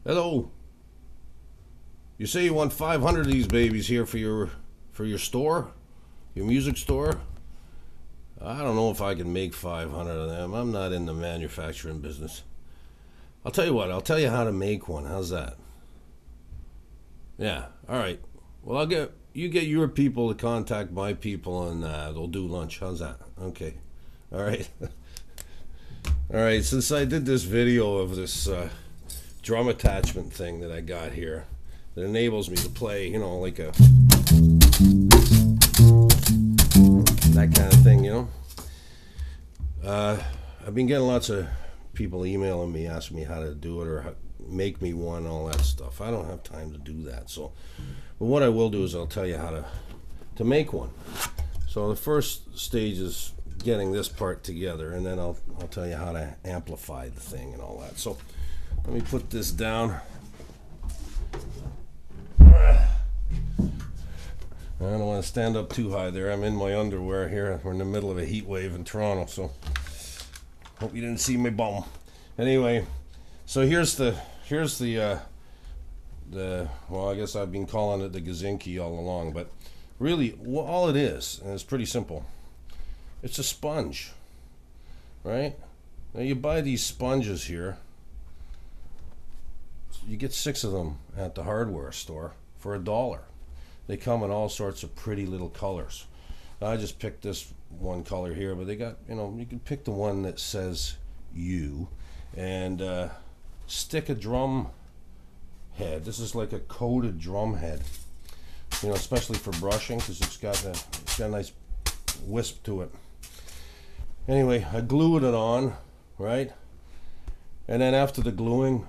Hello. You say you want 500 of these babies here for your store, your music store. I don't know if I can make 500 of them. I'm not in the manufacturing business. I'll tell you what. I'll tell you how to make one. How's that? Yeah. All right. Well, you get your people to contact my people, and they'll do lunch. How's that? Okay. All right. All right. Since I did this video of this drum attachment thing that I got here that enables me to play, you know, like that kind of thing, you know. I've been getting lots of people emailing me, asking me how to do it or make me one, all that stuff. I don't have time to do that. So, but what I will do is I'll tell you how to make one. So the first stage is getting this part together, and then I'll tell you how to amplify the thing and all that. So let me put this down. I don't want to stand up too high there. I'm in my underwear here. We're in the middle of a heat wave in Toronto, so hope you didn't see my bum. Anyway, so here's the well, I guess I've been calling it the gazinki all along, but really all it is, and it's pretty simple. It's a sponge, right? Now you buy these sponges here. You get 6 of them at the hardware store for $1. They come in all sorts of pretty little colors. Now, I just picked this one color here, but they got, you know, you can pick the one that says you, and stick a drum head. This is like a coated drum head, you know, especially for brushing, because it's got a nice wisp to it. Anyway, I glued it on, right? And then after the gluing,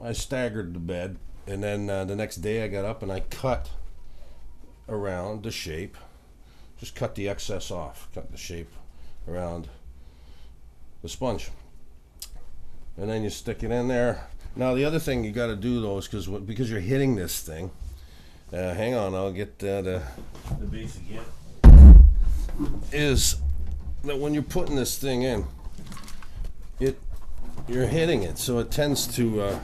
I staggered to bed, and then the next day I got up and I cut around the shape. Just cut the excess off, cut the shape around the sponge, and then you stick it in there. Now the other thing you got to do though is because you're hitting this thing. Hang on, I'll get the base again. Is that when you're putting this thing in, you're hitting it, so it tends to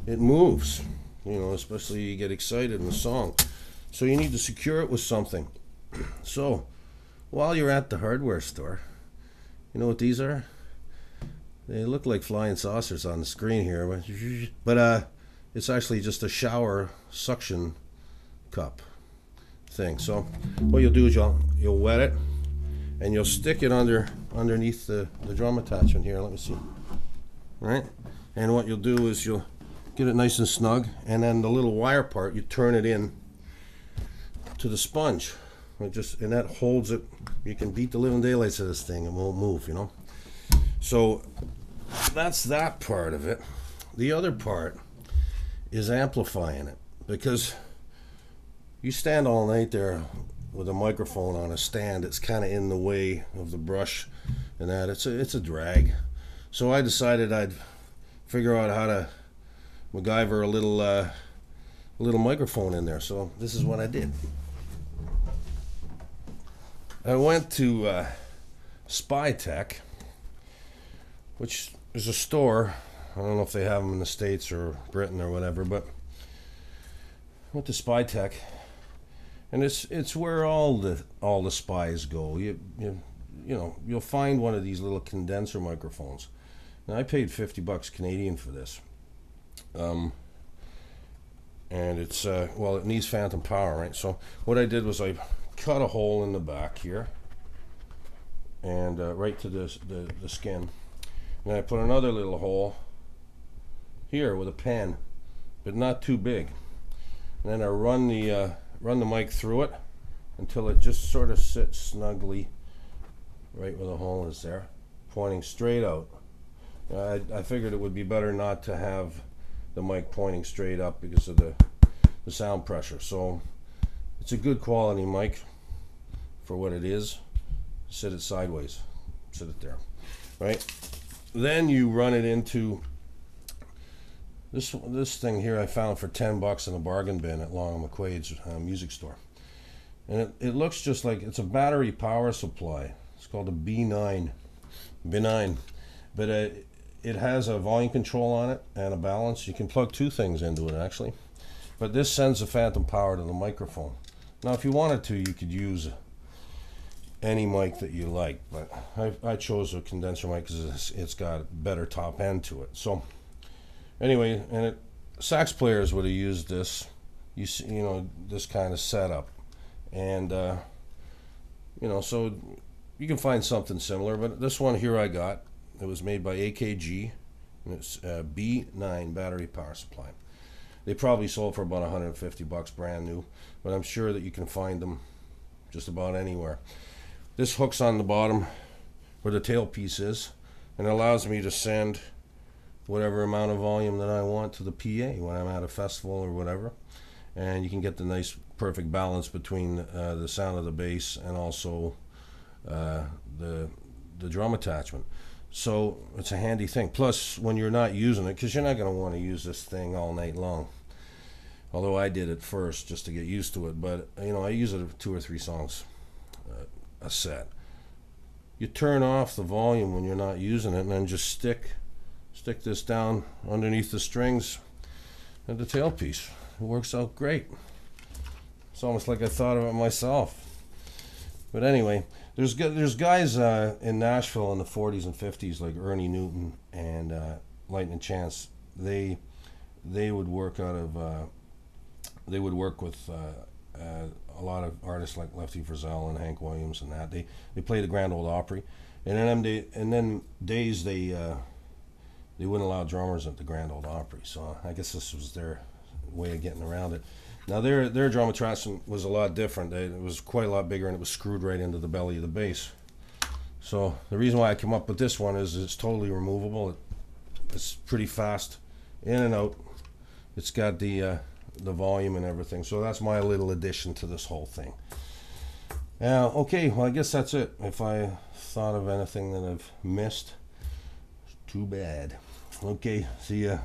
it moves, you know, especially you get excited in the song. So you need to secure it with something. So while you're at the hardware store, you know what these are? They look like flying saucers on the screen here, but it's actually just a shower suction cup thing. So what you'll do is you'll wet it, and you'll stick it underneath the drum attachment here. Let me see. Right? And what you'll do is you'll get it nice and snug, and then the little wire part, you turn it in to the sponge. And that holds it. You can beat the living daylights of this thing, it won't move, you know. So that's that part of it. The other part is amplifying it, because you stand all night there with a microphone on a stand. It's kind of in the way of the brush, and that it's a drag. So I decided I'd figure out how to MacGyver a little microphone in there. So this is what I did. I went to Spytech, which is a store. I don't know if they have them in the States or Britain or whatever, but I went to Spytech, and it's where all the spies go. You know, you'll find one of these little condenser microphones. Now I paid $50 Canadian for this, and it's well, it needs phantom power, right? So what I did was I cut a hole in the back here, and right to the skin, and I put another little hole here with a pen, but not too big, and then I run the mic through it until it just sort of sits snugly right where the hole is there, pointing straight out. I figured it would be better not to have the mic pointing straight up because of the sound pressure. So it's a good quality mic for what it is. Sit it sideways, sit it there, right? Then you run it into this thing here I found for $10 in a bargain bin at Long McQuaid's music store, and it looks just like it's a battery power supply. It's called a B9, but it has a volume control on it and a balance. You can plug two things into it actually, but this sends the phantom power to the microphone. Now if you wanted to, you could use any mic that you like, but I chose a condenser mic because it's got a better top end to it. So anyway, and sax players would have used this, you know, this kind of setup, and you know, so you can find something similar. But this one here I got, it was made by AKG, and it's a B9 battery power supply. They probably sold for about $150 brand new, but I'm sure that you can find them just about anywhere. This hooks on the bottom where the tailpiece is, and it allows me to send whatever amount of volume that I want to the PA when I'm at a festival or whatever. And you can get the nice perfect balance between the sound of the bass and also the drum attachment. So it's a handy thing. Plus, when you're not using it, because you're not going to want to use this thing all night long. Although I did it first just to get used to it, but you know, I use it 2 or 3 songs a set. You turn off the volume when you're not using it, and then just stick this down underneath the strings and the tailpiece. It works out great. It's almost like I thought of it myself. But anyway, there's guys in Nashville in the 40s and 50s like Ernie Newton and Leighton and Chance. They would work out of they would work with a lot of artists like Lefty Frizzell and Hank Williams and that. They played the Grand Ole Opry, and then days they wouldn't allow drummers at the Grand Ole Opry. So I guess this was their way of getting around it. Now their drum attachment was a lot different. It was quite a lot bigger, and it was screwed right into the belly of the bass. So the reason why I came up with this one is it's totally removable. It's pretty fast in and out. It's got the volume and everything. So that's my little addition to this whole thing. Okay, well I guess that's it. If I thought of anything that I've missed, too bad. Okay, see ya.